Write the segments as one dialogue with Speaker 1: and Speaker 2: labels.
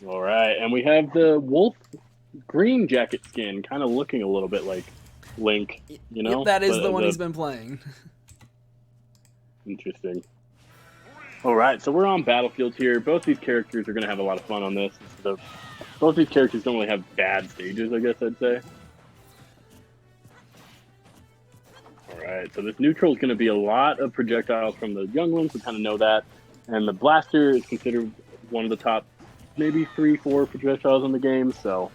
Speaker 1: All right, and we have the wolf green jacket skin, kind of looking a little bit like Link,
Speaker 2: Yep, that is
Speaker 1: but
Speaker 2: the
Speaker 1: as
Speaker 2: one
Speaker 1: a
Speaker 2: he's been playing.
Speaker 1: interesting. All right, so we're on battlefields here. Both these characters are going to have a lot of fun on this. Both these characters don't really have bad stages, I guess I'd say. All right, so this neutral is going to be a lot of projectiles from the younglings. We kind of know that. And the blaster is considered one of the top, maybe 3, 4 projectiles in the game, so...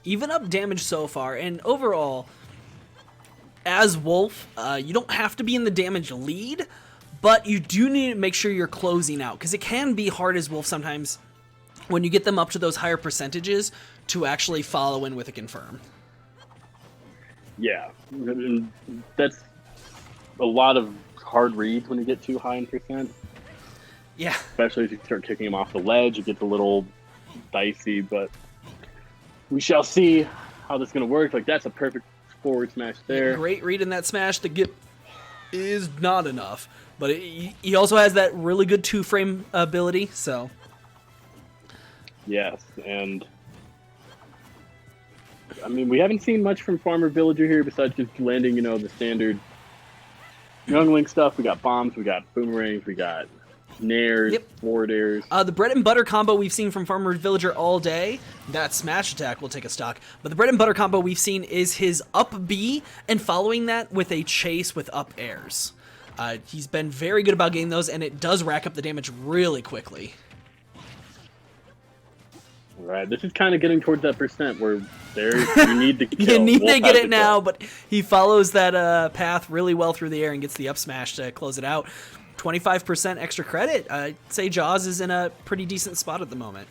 Speaker 2: Even up damage so far, and overall, as Wolf, you don't have to be in the damage lead, but you do need to make sure you're closing out, because it can be hard as Wolf sometimes when you get them up to those higher percentages to actually follow in with a confirm.
Speaker 1: Yeah, that's a lot of hard reads when you get too high in percent.
Speaker 2: Yeah.
Speaker 1: Especially if you start kicking them off the ledge, it gets a little dicey, but we shall see how this is going to work. Like, that's a perfect forward smash there.
Speaker 2: Great read in that smash. The get is not enough, but he also has that really good 2-frame ability, so...
Speaker 1: Yes, and... I mean, we haven't seen much from Farmer Villager here besides just landing, the standard youngling stuff. We got bombs, we got boomerangs, we got nairs, forward airs.
Speaker 2: The bread and butter combo we've seen from Farmer Villager all day, that smash attack will take a stock, but the bread and butter combo we've seen is his up B and following that with a chase with up airs. He's been very good about getting those, and it does rack up the damage really quickly.
Speaker 1: All right, this is kind of getting towards that percent where you need to kill.
Speaker 2: You need to get it now, but he follows that path really well through the air and gets the up smash to close it out. 25% extra credit. I'd say Jahz is in a pretty decent spot at the moment.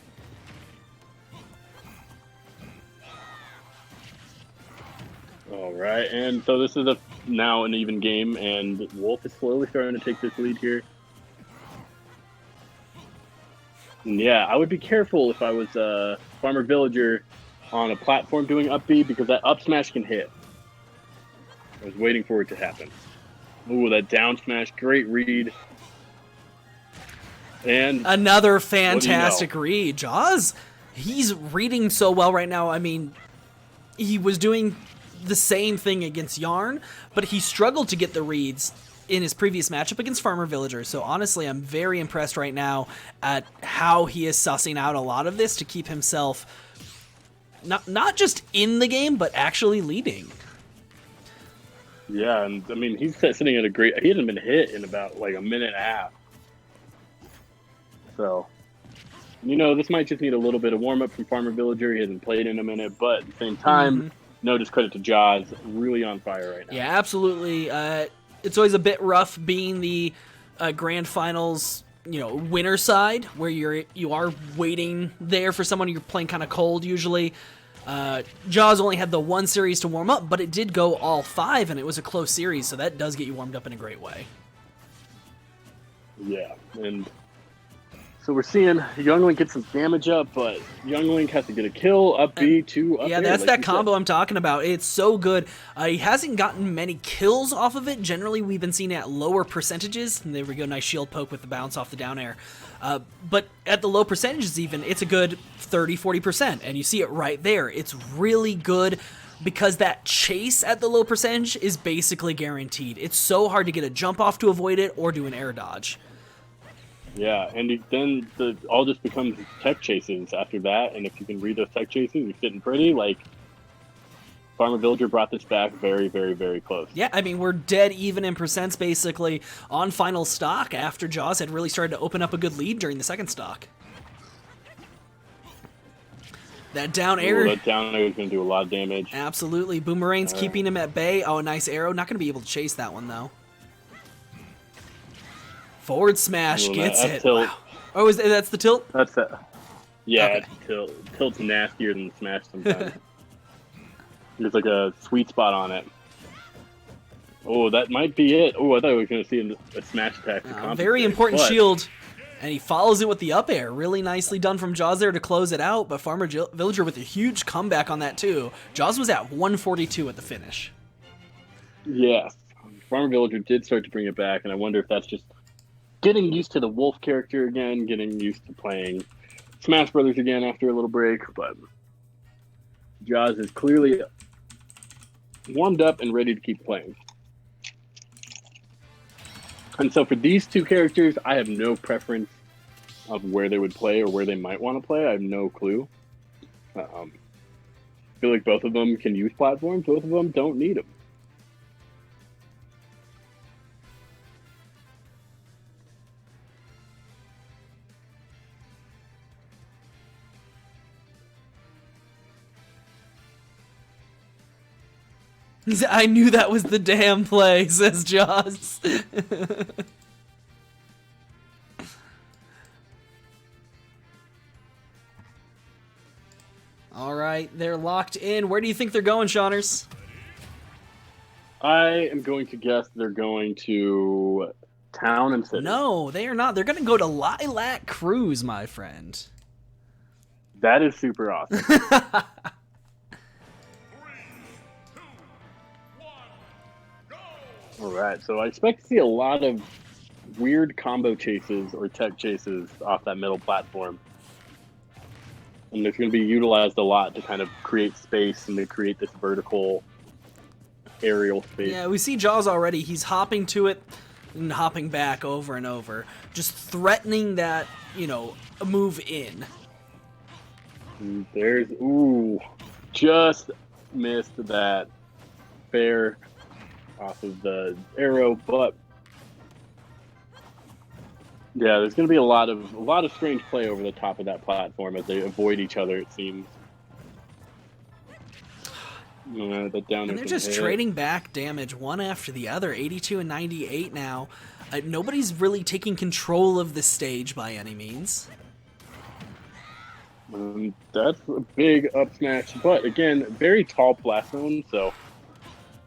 Speaker 1: All right, and so this is now an even game, and Wolf is slowly starting to take this lead here. And yeah, I would be careful if I was Farmer Villager on a platform doing up B, because that up smash can hit. I was waiting for it to happen. Ooh, that down smash, great read. And
Speaker 2: another fantastic read. Jahz, he's reading so well right now. I mean, he was doing the same thing against Yarn, but he struggled to get the reads in his previous matchup against Farmer Villager. So honestly, I'm very impressed right now at how he is sussing out a lot of this to keep himself not just in the game, but actually leading.
Speaker 1: Yeah, and I mean, he's sitting at he hasn't been hit in about like a minute and a half. So, this might just need a little bit of warm-up from Farmer Villager. He hasn't played in a minute, but at the same time, no discredit to Jahz, really on fire right now.
Speaker 2: Yeah, absolutely. It's always a bit rough being the grand finals, winner side, where you are waiting there for someone. You're playing kind of cold usually. Jahz only had the one series to warm up, but it did go all 5, and it was a close series, so that does get you warmed up in a great way.
Speaker 1: Yeah, and so we're seeing Youngling get some damage up, but Youngling has to get a kill, up B, 2, up
Speaker 2: yeah,
Speaker 1: air,
Speaker 2: that's
Speaker 1: like
Speaker 2: that combo I'm talking about. It's so good. He hasn't gotten many kills off of it. Generally, we've been seeing it at lower percentages. And there we go, nice shield poke with the bounce off the down air. But at the low percentages even, it's a good 30-40%, and you see it right there. It's really good because that chase at the low percentage is basically guaranteed. It's so hard to get a jump off to avoid it or do an air dodge.
Speaker 1: Yeah, and then all just becomes tech chases after that, and if you can read those tech chases, you're sitting pretty. Like, Farmer Villager brought this back very, very, very close.
Speaker 2: Yeah, I mean, we're dead even in percents, basically, on final stock after Jahz had really started to open up a good lead during the second stock. That down air.
Speaker 1: That down air is going to do a lot of damage.
Speaker 2: Absolutely. Boomerang's keeping him at bay. Oh, a nice arrow. Not going to be able to chase that one, though. Forward smash gets it. Wow. Oh, that's the tilt?
Speaker 1: That's it. Yeah,
Speaker 2: Okay.
Speaker 1: it's tilt. Tilt's nastier than smash sometimes. There's like a sweet spot on it. Oh, that might be it. Oh, I thought we were going to see a smash attack.
Speaker 2: Very important shield. And he follows it with the up air. Really nicely done from Jahz there to close it out. But Farmer Villager with a huge comeback on that, too. Jahz was at 142 at the finish.
Speaker 1: Yeah. Farmer Villager did start to bring it back, and I wonder if that's just getting used to the Wolf character again, getting used to playing Smash Brothers again after a little break, but Jahz is clearly warmed up and ready to keep playing. And so for these two characters, I have no preference of where they would play or where they might want to play. I have no clue. I feel like both of them can use platforms. Both of them don't need them.
Speaker 2: I knew that was the damn play, says Jahz. All right, they're locked in. Where do you think they're going, Shawners?
Speaker 1: I am going to guess they're going to Town and City.
Speaker 2: No, they are not. They're going to go to Lilac Cruise, my friend.
Speaker 1: That is super awesome. All right, so I expect to see a lot of weird combo chases or tech chases off that middle platform. And it's going to be utilized a lot to kind of create space and to create this vertical aerial space.
Speaker 2: Yeah, we see Jahz already. He's hopping to it and hopping back over and over, just threatening that, you know, a move in.
Speaker 1: And there's, ooh, just missed that fair off of the arrow, but yeah, there's going to be a lot of strange play over the top of that platform as they avoid each other. It seems. That down
Speaker 2: And they're just trading back damage one after the other. 82 and 98 now. Nobody's really taking control of the stage by any means.
Speaker 1: That's a big up smash, but again, very tall platform, so.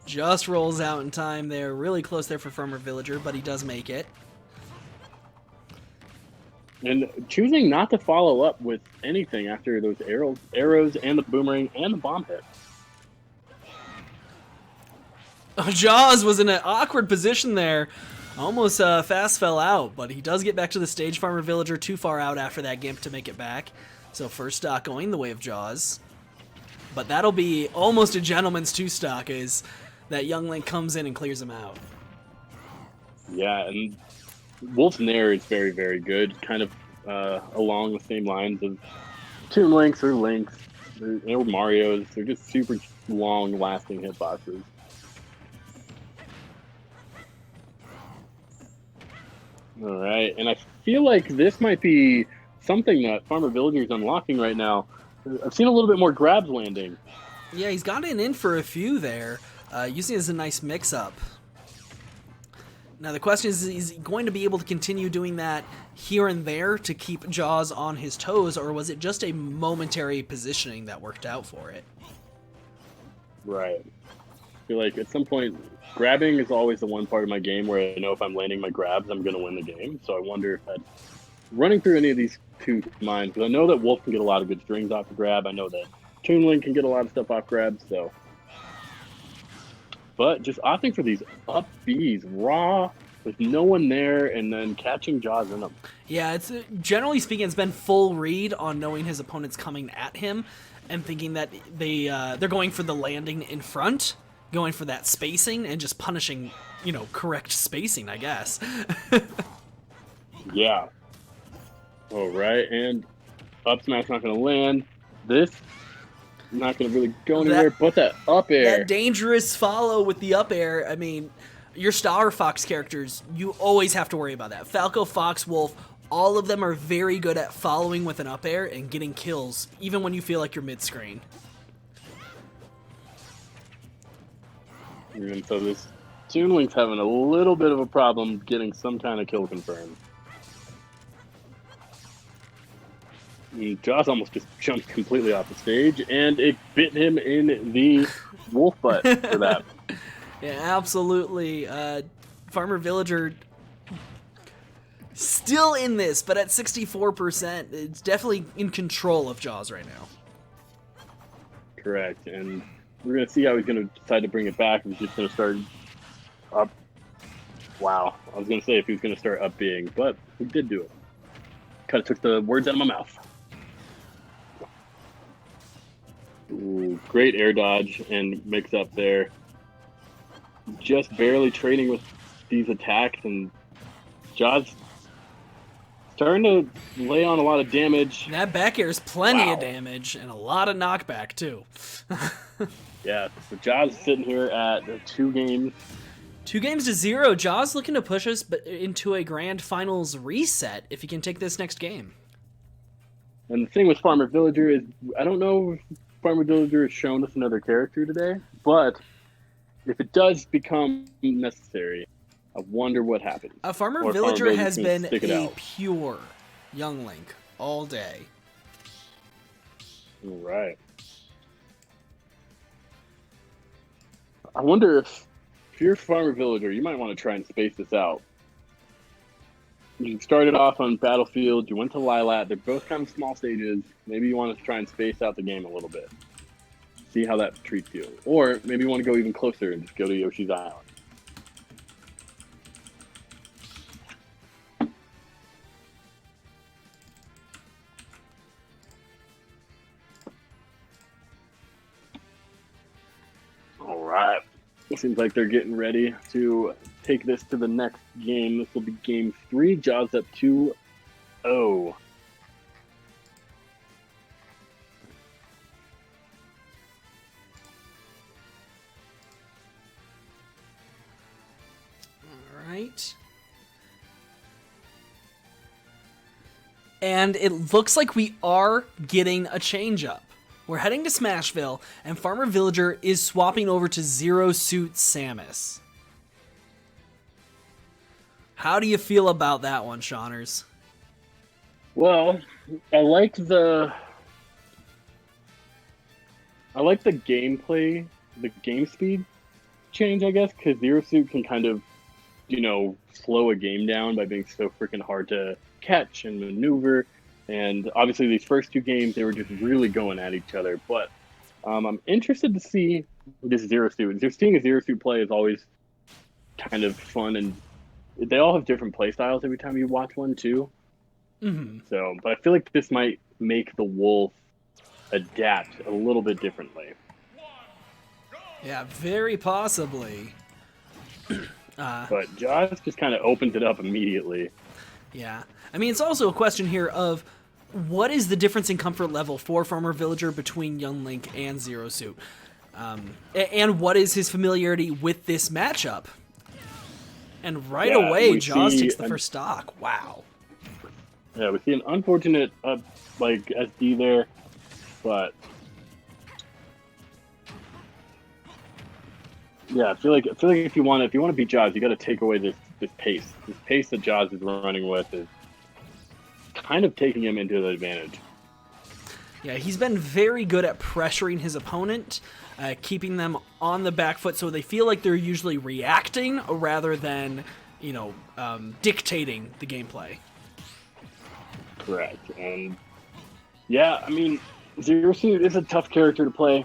Speaker 2: Just rolls out in time there. Really close there for Farmer Villager, but he does make it.
Speaker 1: And choosing not to follow up with anything after those arrows and the boomerang and the bomb hit.
Speaker 2: Oh, Jahz was in an awkward position there. Almost fast fell out, but he does get back to the stage. Farmer Villager too far out after that gimp to make it back. So first stock going the way of Jahz. But that'll be almost a gentleman's two stock as that young Link comes in and clears him out. Yeah,
Speaker 1: and Wolf's Nair is very, very good. Kind of along the same lines of Toon Links or Links or Mario's. They're just super long, lasting hitboxes. All right, and I feel like this might be something that Farmer Villager is unlocking right now. I've seen a little bit more grabs landing.
Speaker 2: Yeah, he's gotten in for a few there, using it as a nice mix-up. Now the question is he going to be able to continue doing that here and there to keep Jahz on his toes, or was it just a momentary positioning that worked out for it?
Speaker 1: Right. I feel like at some point, grabbing is always the one part of my game where I know if I'm landing my grabs, I'm going to win the game. So I wonder if that's running through any of these two minds, because I know that Wolf can get a lot of good strings off a grab. I know that Toon Link can get a lot of stuff off grabs, so. But just opting for these up Bs, raw, with no one there, and then catching Jahz in them.
Speaker 2: Yeah, it's generally speaking, it's been full read on knowing his opponent's coming at him and thinking that they're going for the landing in front, going for that spacing, and just punishing, you know, correct spacing, I guess.
Speaker 1: Yeah. All right, and up smash not going to land. This not going to really go anywhere, but that up air.
Speaker 2: That dangerous follow with the up air, I mean, your Star Fox characters, you always have to worry about that. Falco, Fox, Wolf, all of them are very good at following with an up air and getting kills, even when you feel like you're mid-screen.
Speaker 1: And so this Toon Link's having a little bit of a problem getting some kind of kill confirmed. Jahz almost just jumped completely off the stage, and it bit him in the wolf butt for that.
Speaker 2: Yeah, absolutely. Farmer Villager still in this, but at 64%. It's definitely in control of Jahz right now.
Speaker 1: Correct, and we're going to see how he's going to decide to bring it back. He's just going to start up Wow. I was going to say if he was going to start up being, but he did do it. Kind of took the words out of my mouth. Ooh, great air dodge and mix up there. Just barely trading with these attacks, and Jahz starting to lay on a lot of damage.
Speaker 2: And that back air is plenty of damage and a lot of knockback too.
Speaker 1: Yeah, so Jahz sitting here at 2 games.
Speaker 2: 2 games to 0. Jahz looking to push us into a grand finals reset if he can take this next game.
Speaker 1: And the thing with Farmer Villager is, I don't know if Farmer Villager has shown us another character today, but if it does become necessary, I wonder what happens.
Speaker 2: Farmer Villager has been a pure Young Link all day.
Speaker 1: All right. I wonder if you're Farmer Villager, you might want to try and space this out. You started off on Battlefield, you went to Lilat, they're both kind of small stages. Maybe you want to try and space out the game a little bit. See how that treats you. Or maybe you want to go even closer and just go to Yoshi's Island. All right. It seems like they're getting ready to take this to the next game. This will be game 3. Jahz up 2-0. All
Speaker 2: right. And it looks like we are getting a change up. We're heading to Smashville, and Farmer Villager is swapping over to Zero Suit Samus. How do you feel about that one, Shawners?
Speaker 1: Well, I like the gameplay, the game speed change, I guess, because Zero Suit can kind of, slow a game down by being so freaking hard to catch and maneuver. And obviously these first 2 games, they were just really going at each other. But I'm interested to see this Zero Suit. Just seeing a Zero Suit play is always kind of fun, and they all have different play styles every time you watch one too.
Speaker 2: Mm-hmm.
Speaker 1: So, but I feel like this might make the Wolf adapt a little bit differently.
Speaker 2: Yeah, very possibly.
Speaker 1: But Jahz just kind of opens it up immediately.
Speaker 2: Yeah. I mean, it's also a question here of what is the difference in comfort level for Farmer Villager between Young Link and Zero Suit? And what is his familiarity with this matchup? And right away, Jahz takes the first stock. Wow.
Speaker 1: Yeah, we see an unfortunate SD there, but yeah, I feel like if you want to beat Jahz, you got to take away this pace. This pace that Jahz is running with is kind of taking him into the advantage.
Speaker 2: Yeah, he's been very good at pressuring his opponent, keeping them on the back foot so they feel like they're usually reacting rather than, dictating the gameplay.
Speaker 1: Correct. And yeah, I mean, Zero Suit is a tough character to play,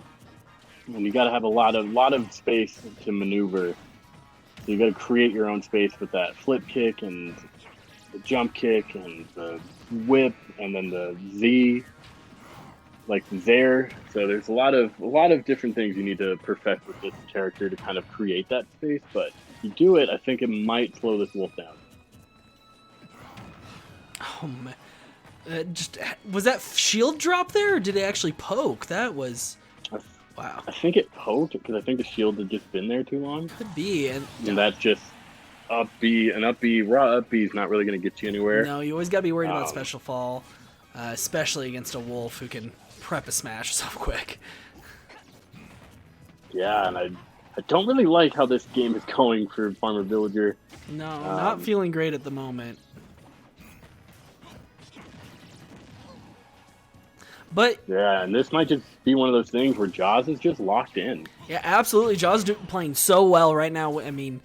Speaker 1: and you got to have a lot of space to maneuver. So you got to create your own space with that flip kick and the jump kick and the whip and then the Z, like there. So there's a lot of different things you need to perfect with this character to kind of create that space. But if you do it, I think it might slow this Wolf down.
Speaker 2: Oh man. Was that shield drop there, or did it actually poke? That was... Wow.
Speaker 1: I think it poked, because I think the shield had just been there too long.
Speaker 2: Could be. And
Speaker 1: that's just up B. And up B, raw up B is not really going to get you anywhere.
Speaker 2: No, you always got to be worried about special fall, especially against a Wolf who can prep a smash so quick.
Speaker 1: Yeah, and I don't really like how this game is going for Farmer Villager.
Speaker 2: No, not feeling great at the moment. But
Speaker 1: yeah, and this might just be one of those things where Jahz is just locked in.
Speaker 2: Yeah, absolutely. Jahz playing so well right now. I mean,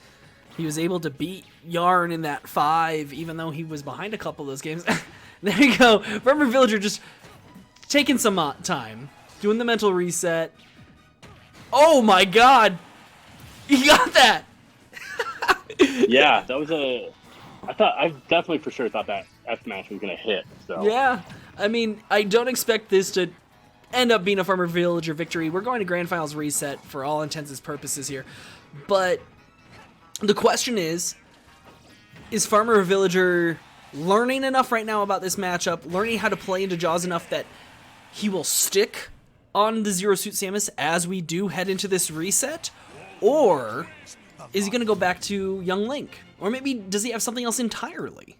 Speaker 2: he was able to beat Yarn in that 5, even though he was behind a couple of those games. There you go. Farmer Villager just taking some time, doing the mental reset. Oh my God, he got that.
Speaker 1: Yeah, that was I definitely for sure thought that F Smash was gonna hit. So
Speaker 2: Yeah, I mean, I don't expect this to end up being a Farmer Villager victory. We're going to Grand Finals reset for all intents and purposes here. But the question is Farmer Villager learning enough right now about this matchup, learning how to play into Jahz enough that he will stick on the Zero Suit Samus as we do head into this reset? Or is he going to go back to Young Link? Or maybe does he have something else entirely?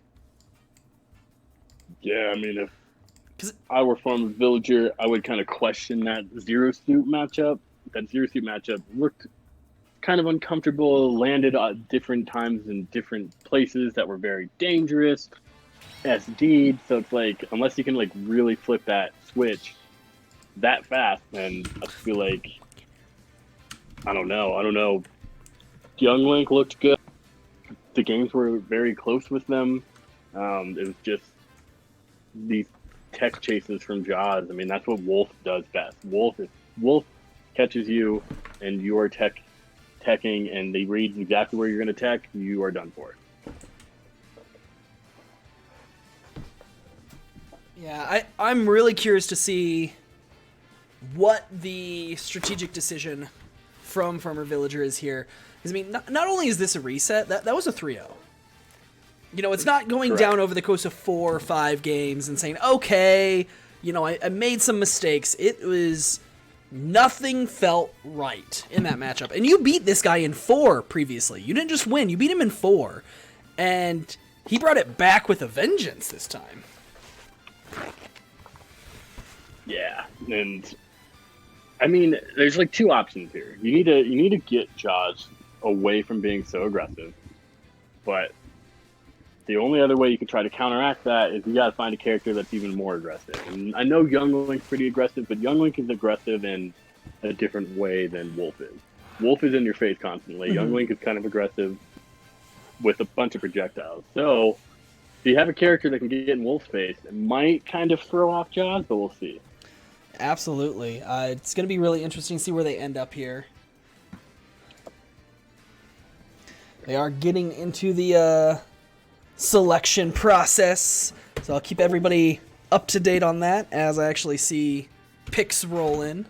Speaker 1: yeah, I mean, if I were Farmer Villager, I would kind of question that Zero Suit matchup. That Zero Suit matchup looked kind of uncomfortable, landed at different times in different places that were very dangerous. SD'd, so it's like, unless you can like really flip that switch that fast, then I feel like, I don't know. Young Link looked good. The games were very close with them. It was just these tech chases from Jahz. I mean, that's what Wolf does best. Wolf catches you and you are teching and they read exactly where you're going to tech, you are done for.
Speaker 2: Yeah, I'm really curious to see what the strategic decision from Farmer Villager is here. Because, I mean, not only is this a reset, that was a 3-0. You know, it's not going
Speaker 1: Correct.
Speaker 2: down over the course of 4 or 5 games and saying, okay, you know, I made some mistakes. It was... Nothing felt right in that matchup. And you beat this guy in 4 previously. You didn't just win, you beat him in 4. And he brought it back with a vengeance this time.
Speaker 1: Yeah, and I mean, there's like 2 options here. You need to get Jahz away from being so aggressive, but the only other way you can try to counteract that is you got to find a character that's even more aggressive. And I know Young Link's pretty aggressive, but Young Link is aggressive in a different way than Wolf is. Wolf is in your face constantly.
Speaker 2: Mm-hmm.
Speaker 1: Young Link is kind of aggressive with a bunch of projectiles. So if you have a character that can get in Wolf's face, it might kind of throw off Jahz, but we'll see.
Speaker 2: Absolutely. It's going to be really interesting to see where they end up here. They are getting into the selection process, so I'll keep everybody up to date on that as I actually see picks roll in.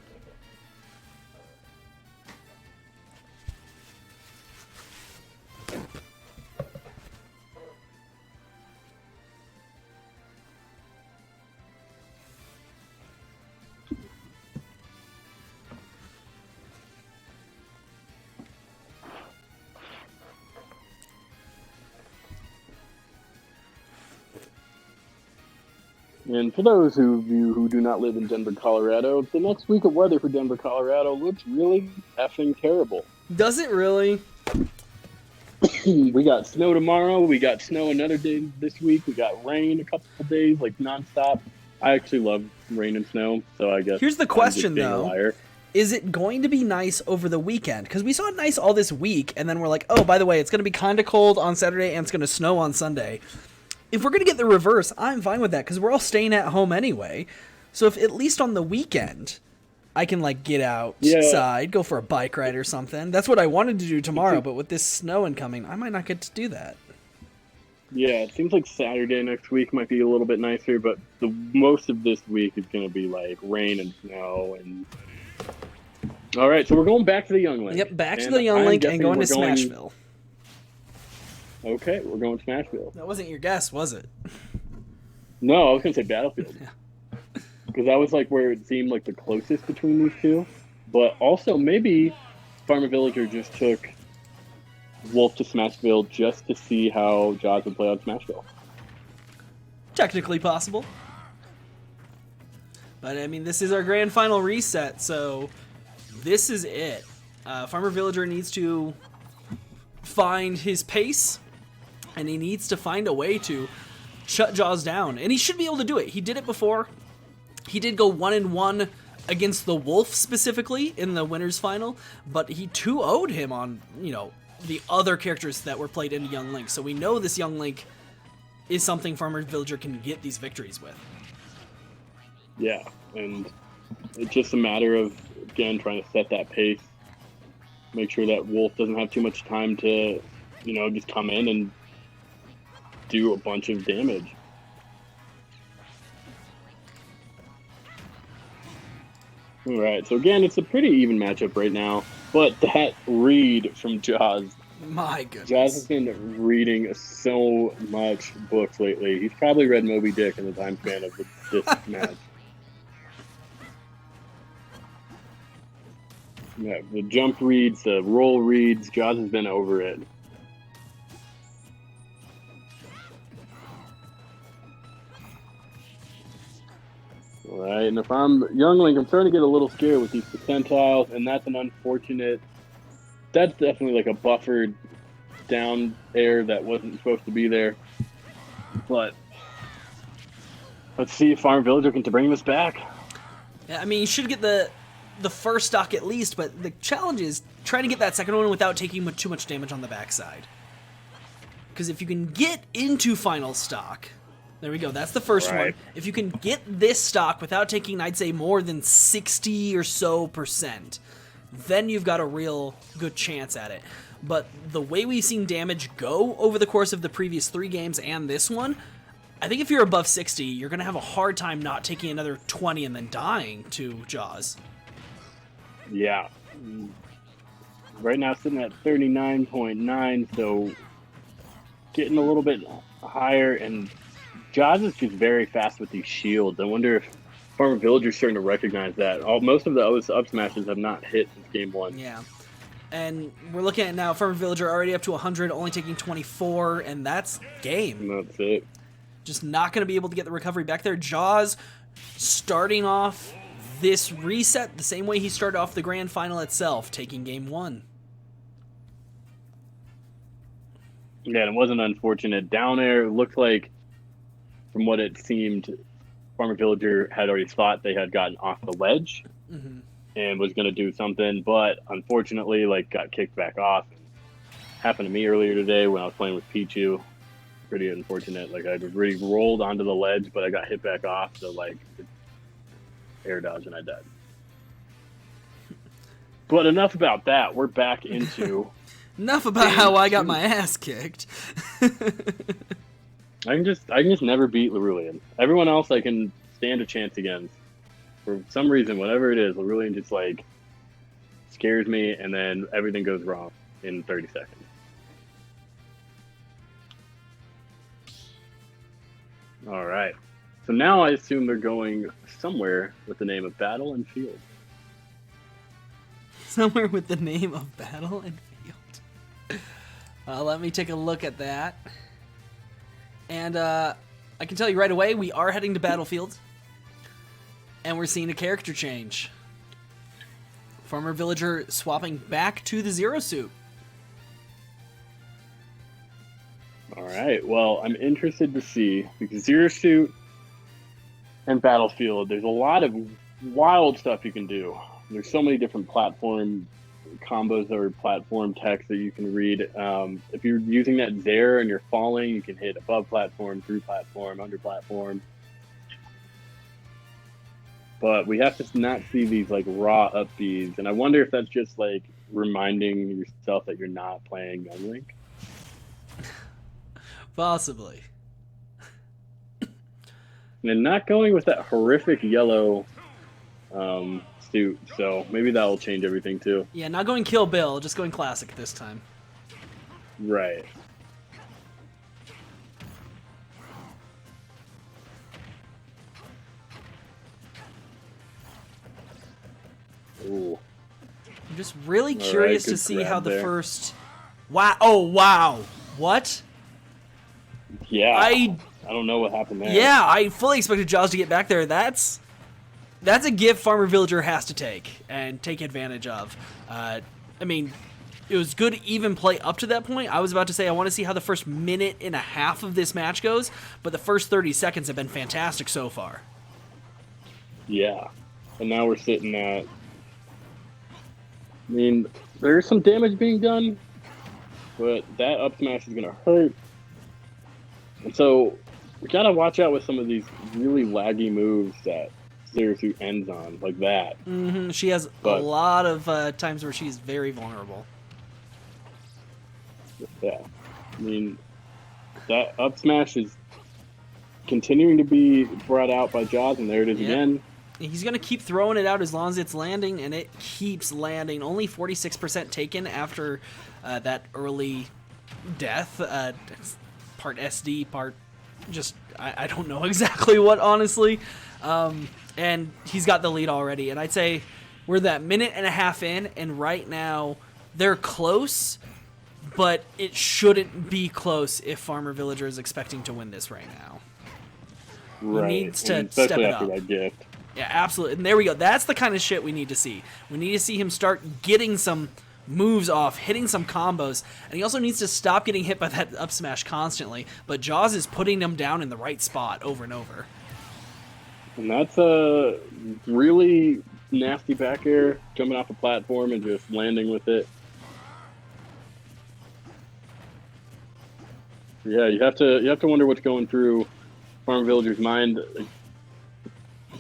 Speaker 1: And for those of you who do not live in Denver, Colorado, the next week of weather for Denver, Colorado looks really effing terrible.
Speaker 2: Does it really?
Speaker 1: We got snow tomorrow. We got snow another day this week. We got rain a couple of days, like nonstop. I actually love rain and snow, so I guess.
Speaker 2: Here's the question, though.
Speaker 1: Liar.
Speaker 2: Is it going to be nice over the weekend? Because we saw it nice all this week, and then we're like, oh, by the way, it's going to be kind of cold on Saturday, and it's going to snow on Sunday. If we're going to get the reverse, I'm fine with that, because we're all staying at home anyway. So if at least on the weekend, I can, like, get outside, go for a bike ride or something. That's what I wanted to do tomorrow, but with this snow incoming, I might not get to do that.
Speaker 1: Yeah, it seems like Saturday next week might be a little bit nicer, but the most of this week is going to be, like, rain and snow. And all right, so we're going back to the Young Link.
Speaker 2: Yep, back to the Young Link and going to Smashville.
Speaker 1: Okay, we're going to Smashville.
Speaker 2: That wasn't your guess, was it?
Speaker 1: No, I was going to say Battlefield. Because that was like where it seemed like the closest between these two. But also, maybe Farmer Villager just took Wolf to Smashville just to see how Jahz would play on Smashville.
Speaker 2: Technically possible. But, I mean, this is our grand final reset, so this is it. Farmer Villager needs to find his pace, and he needs to find a way to shut Jahz down. And he should be able to do it. He did it before. He did go 1-1 against the Wolf specifically in the winners final, but he 2-0'd him on, you know, the other characters that were played in Young Link. So we know this Young Link is something Farmer Villager can get these victories with.
Speaker 1: Yeah, and it's just a matter of, again, trying to set that pace, make sure that Wolf doesn't have too much time to you know, just come in and do a bunch of damage. All right, so again, it's a pretty even matchup right now, but that read from Jahz.
Speaker 2: My goodness.
Speaker 1: Jahz has been reading so much books lately. He's probably read Moby Dick in the time span of this match. Yeah, the jump reads, the roll reads, Jahz has been over it. All right, and if I'm Youngling, I'm starting to get a little scared with these percentiles, and that's an unfortunate. That's definitely like a buffered down air that wasn't supposed to be there. But let's see if Farm Villager can bring this back.
Speaker 2: Yeah, I mean, you should get the first stock at least, but the challenge is trying to get that second one without taking too much damage on the backside. Because if you can get into final stock, there we go, that's the first one. If you can get this stock without taking, I'd say, more than 60 or so %, then you've got a real good chance at it. But the way we've seen damage go over the course of the previous 3 games and this one, I think if you're above 60, you're going to have a hard time not taking another 20 and then dying to Jahz.
Speaker 1: Yeah. Right now sitting at 39.9, so getting a little bit higher, and Jahz is just very fast with these shields. I wonder if Farmer Villager's starting to recognize that. Most of the up smashes have not hit since game 1.
Speaker 2: Yeah. And we're looking at now Farmer Villager already up to 100, only taking 24, and that's game.
Speaker 1: And that's it.
Speaker 2: Just not going to be able to get the recovery back there. Jahz starting off this reset the same way he started off the grand final itself, taking game 1.
Speaker 1: Yeah, it wasn't unfortunate. Down air, it looked like, from what it seemed, Farmer Villager had already thought they had gotten off the ledge and was going to do something, but unfortunately, like, got kicked back off. Happened to me earlier today when I was playing with Pichu. Pretty unfortunate. Like, I really rolled onto the ledge, but I got hit back off, so, like, air dodge and I died. But enough about that. We're back into...
Speaker 2: Enough about how I got my ass kicked.
Speaker 1: I can just never beat Larulian. Everyone else I can stand a chance against. For some reason, whatever it is, Larulian just like scares me, and then everything goes wrong in 30 seconds. All right. So now I assume they're going somewhere with the name of Battle and Field.
Speaker 2: Somewhere with the name of Battle and Field. Let me take a look at that. And I can tell you right away, we are heading to Battlefield. And we're seeing a character change. Farmer Villager swapping back to the Zero Suit.
Speaker 1: All right. Well, I'm interested to see, because Zero Suit and Battlefield, there's a lot of wild stuff you can do. There's so many different platform combos or platform text that you can read. If you're using that Zare and you're falling, you can hit above platform, through platform, under platform. But we have to not see these like raw up Bs, and I wonder if that's just like reminding yourself that you're not playing Young Link.
Speaker 2: Possibly.
Speaker 1: And not going with that horrific yellow suit, so maybe that will change everything too.
Speaker 2: Yeah, not going Kill Bill, just going classic this time.
Speaker 1: Right. Ooh.
Speaker 2: I'm just really curious to see how the
Speaker 1: there.
Speaker 2: first... Wow! Oh, wow! What?
Speaker 1: Yeah. I don't know what happened there.
Speaker 2: Yeah, I fully expected Jahz to get back there. That's a gift Farmer Villager has to take and take advantage of. I mean, it was good even play up to that point. I was about to say I want to see how the first minute and a half of this match goes, but the first 30 seconds have been fantastic so far.
Speaker 1: Yeah. And now we're sitting at... I mean, there's some damage being done, but that up smash is going to hurt. And so we got to watch out with some of these really laggy moves that Zero Suit ends on, like that.
Speaker 2: She has a lot of times where she's very vulnerable.
Speaker 1: Yeah, I mean, that up smash is continuing to be brought out by Jahz, and there it is again.
Speaker 2: He's going to keep throwing it out as long as it's landing, and it keeps landing. Only 46% taken after that early death. Part SD, part just, I don't know exactly what, honestly. And he's got the lead already, and I'd say we're that minute and a half in, and right now they're close, but it shouldn't be close if Farmer Villager is expecting to win this right now.
Speaker 1: Right.
Speaker 2: He needs to
Speaker 1: especially
Speaker 2: step it
Speaker 1: after
Speaker 2: up.
Speaker 1: that gift.
Speaker 2: Yeah, absolutely. And there we go. That's the kind of shit we need to see. We need to see him start getting some moves off, hitting some combos, and he also needs to stop getting hit by that up smash constantly. But Jahz is putting him down in the right spot over and over.
Speaker 1: And that's a really nasty back air, jumping off a platform and just landing with it. Yeah, you have to wonder what's going through Farm Villager's mind,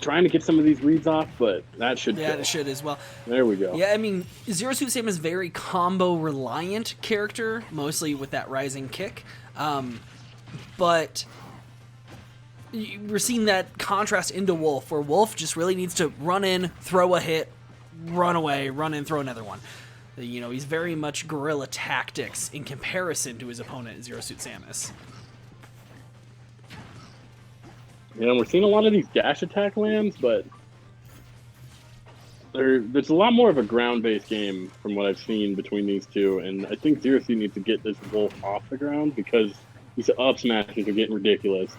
Speaker 1: trying to get some of these reads off, but that should
Speaker 2: Yeah, it should as well.
Speaker 1: There we go.
Speaker 2: Yeah, I mean, Zero Suit Sam is very combo reliant character, mostly with that rising kick. But we're seeing that contrast into Wolf, where Wolf just really needs to run in, throw a hit, run away, run in, throw another one. You know, he's very much guerrilla tactics in comparison to his opponent, Zero Suit Samus.
Speaker 1: Yeah, we're seeing a lot of these dash attack lands, but there's a lot more of a ground-based game from what I've seen between these two, and I think Zero Suit needs to get this Wolf off the ground because these up smashes are getting ridiculous.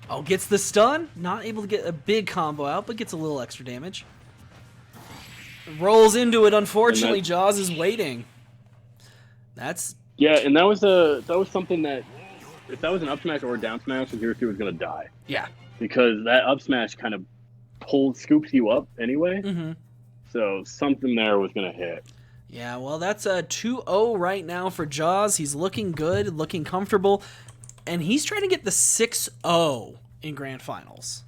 Speaker 2: Oh, gets the stun. Not able to get a big combo out, but gets a little extra damage. Rolls into it. Unfortunately, Jahz is waiting.
Speaker 1: Yeah, and that was something that if that was an up smash or a down smash, Zero Suit was gonna die.
Speaker 2: Yeah,
Speaker 1: because that up smash kind of scoops you up anyway.
Speaker 2: Mm-hmm.
Speaker 1: So something there was gonna hit.
Speaker 2: Yeah, well, that's a 2-0 right now for Jahz. He's looking good, looking comfortable, and he's trying to get the 6-0 in Grand Finals.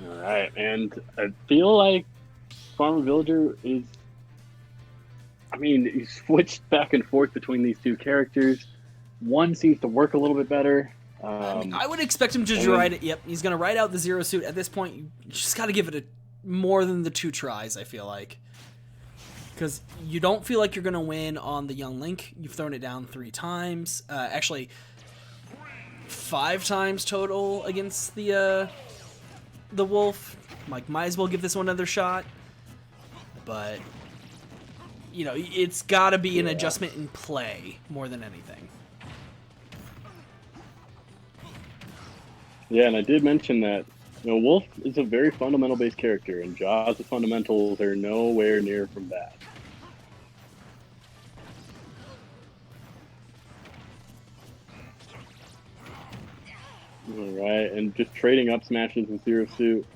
Speaker 1: All right, and I feel like Farmer Villager is. I mean, he's switched back and forth between these two characters. One seems to work a little bit better.
Speaker 2: I would expect him to ride it. Yep, he's going to ride out the Zero Suit. At this point, you just got to give it more than the 2 tries, I feel like. Because you don't feel like you're going to win on the Young Link. You've thrown it down 3 times. Actually, 5 times total against the Wolf. Like, might as well give this one another shot. But, you know, it's got to be an adjustment in play more than anything.
Speaker 1: Yeah, and I did mention that, you know, Wolf is a very fundamental-based character, and Jahz's fundamentals are nowhere near from that. All right, and just trading up smashes with Zero Suit.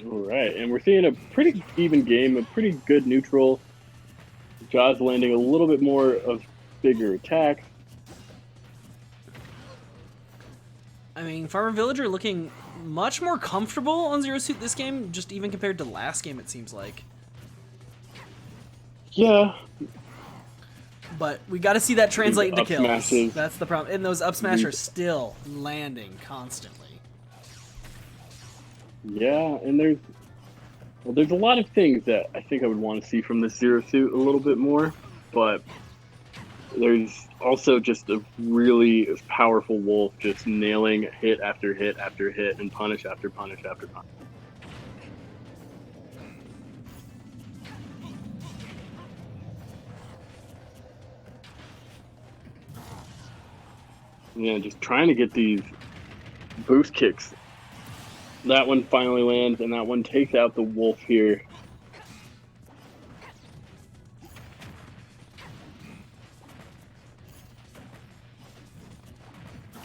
Speaker 1: All right, and we're seeing a pretty even game, a pretty good neutral. Jahz landing a little bit more of bigger attacks.
Speaker 2: I mean, Farmer Villager looking much more comfortable on Zero Suit this game, just even compared to last game, it seems like.
Speaker 1: Yeah.
Speaker 2: But we got to see that translate into kills.
Speaker 1: Smashes.
Speaker 2: That's the problem. And those up smash are still landing constantly.
Speaker 1: Yeah, and there's a lot of things that I think I would want to see from this Zero Suit a little bit more, but there's also just a really powerful Wolf just nailing hit after hit after hit and punish after punish after punish. Yeah, just trying to get these boost kicks. That one finally lands, and that one takes out the Wolf here.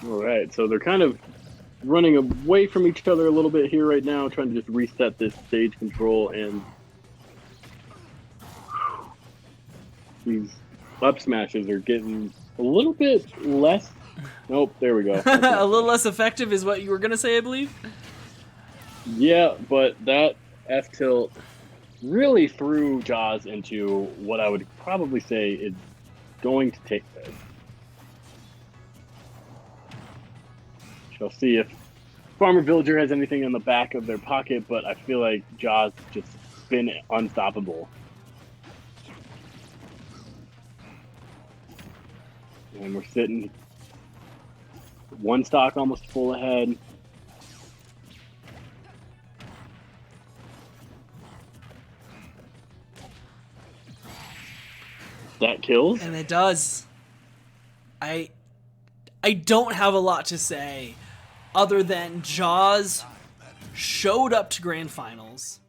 Speaker 1: All right, so they're kind of running away from each other a little bit here right now, trying to just reset this stage control, and these up smashes are getting a little bit less. Nope, there we go.
Speaker 2: A little less effective is what you were gonna say, I believe.
Speaker 1: Yeah, but that F tilt really threw Jahz into what I would probably say is going to take this. Shall see if Farmer Villager has anything in the back of their pocket, but I feel like Jahz just been unstoppable. And we're sitting one stock almost full ahead. That kills.
Speaker 2: And it does. I don't have a lot to say other than Jahz showed up to grand finals,